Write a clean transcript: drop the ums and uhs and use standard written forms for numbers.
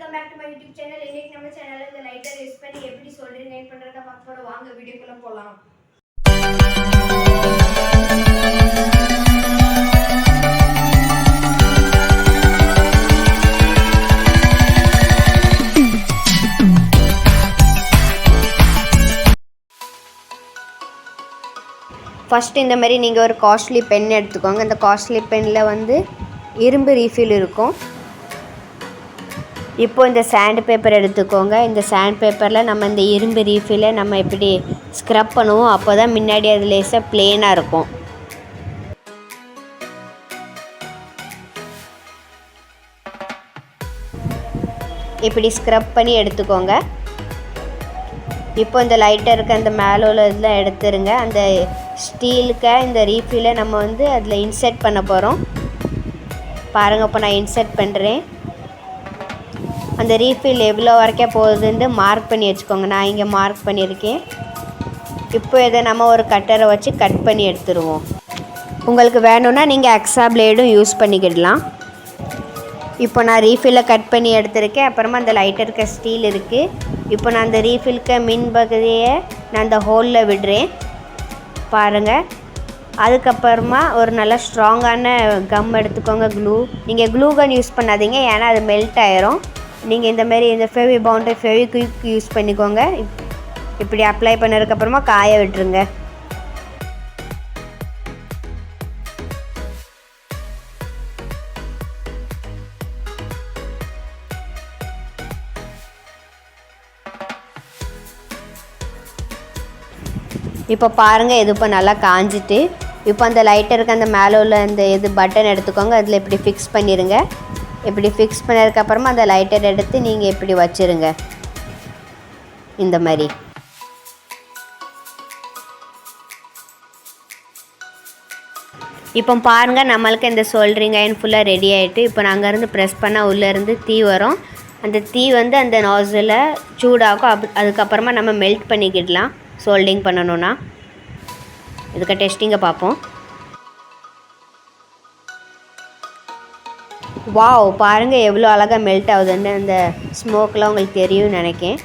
Welcome back to my YouTube channel. இன்னைக்கு நம்ம சேனல்ல இந்த லைட்டர் யூஸ் பண்ணி எப்படி சோல்டரிங் லைட் பண்றத பார்க்க போறோம். வாங்க வீடியோக்குள்ள போலாம். ஃபர்ஸ்ட் இந்த மாதிரி நீங்கள் ஒரு காஸ்ட்லி பென் எடுத்துக்கோங்க. இந்த காஸ்ட்லி பென்னில் வந்து இரும்பு ரீஃபில் இருக்கும். இப்போ இந்த சாண்ட் பேப்பர் எடுத்துக்கோங்க. இந்த சாண்ட் பேப்பரில் நம்ம இந்த இரும்பு ரீஃபிலை நம்ம எப்படி ஸ்க்ரப் பண்ணுவோம், அப்போ தான் முன்னாடி அது லேசாக ப்ளேனாக இருக்கும். இப்படி ஸ்க்ரப் பண்ணி எடுத்துக்கோங்க. இப்போ இந்த லைட்டருக்கு அந்த மேலே உள்ள இதெல்லாம் எடுத்துருங்க. அந்த ஸ்டீலுக்கு இந்த ரீஃபிலை நம்ம வந்து அதில் இன்சர்ட் பண்ண போகிறோம். பாருங்கள், இப்போ நான் இன்சர்ட் பண்ணுறேன். அந்த ரீஃபில் எவ்வளோ வரைக்கும் போகுதுன்னு மார்க் பண்ணி வச்சுக்கோங்க. நான் இங்கே மார்க் பண்ணியிருக்கேன். இப்போ இதை நம்ம ஒரு கட்டரை வச்சு கட் பண்ணி எடுத்துருவோம். உங்களுக்கு வேணும்னா நீங்கள் எக்ஸ்ட்ரா பிளேடும் யூஸ் பண்ணிக்கிடலாம். இப்போ நான் ரீஃபில்லை கட் பண்ணி எடுத்திருக்கேன். அப்புறமா அந்த லைட்டருக்கு ஸ்டீல் இருக்குது. இப்போ நான் அந்த ரீஃபில்க்கு மின் பகுதியை நான் அந்த ஹோலில் விடுறேன். பாருங்கள். அதுக்கப்புறமா ஒரு நல்ல ஸ்ட்ராங்கான கம் எடுத்துக்கோங்க, க்ளூ. நீங்கள் க்ளூ கன் யூஸ் பண்ணாதீங்க, ஏன்னா அது மெல்ட் ஆயிரும். நீங்கள் இந்தமாரி இந்த ஃபெவிபாண்ட் ஃபெவிக்விக் யூஸ் பண்ணிக்கோங்க. இப்படி அப்ளை பண்ணதுக்கப்புறமா காய விட்டுருங்க. இப்போ பாருங்கள், இது இப்போ நல்லா காஞ்சிட்டு. இப்போ அந்த லைட்டருக்கு அந்த மேலே உள்ள அந்த இது பட்டன் எடுத்துக்கோங்க. அதில் இப்படி ஃபிக்ஸ் பண்ணிடுங்க. இப்படி ஃபிக்ஸ் பண்ணதுக்கப்புறமா அந்த லைட்டர் எடுத்து நீங்கள் இப்படி வச்சுருங்க. இந்த மாதிரி இப்போ பாருங்கள், நம்மளுக்கு இந்த சோல்டரிங் அயன் ஃபுல்லாக ரெடி ஆகிட்டு. இப்போ நான் அங்கேருந்து ப்ரெஸ் பண்ணால் உள்ளேருந்து தீ வரும். அந்த தீ வந்து அந்த நாசில் சூடாகும். அதுக்கப்புறமா நம்ம மெல்ட் பண்ணிக்கிடலாம். சோல்டிங் பண்ணணுன்னா இதுக்கு டெஸ்டிங்கை பார்ப்போம். வாவ், பாருங்கள் எவ்வளோ அழகாக மெல்ட் ஆகுதுன்னு. அந்த ஸ்மோக்கெலாம் உங்களுக்கு தெரியும்னு நினைக்கிறேன்.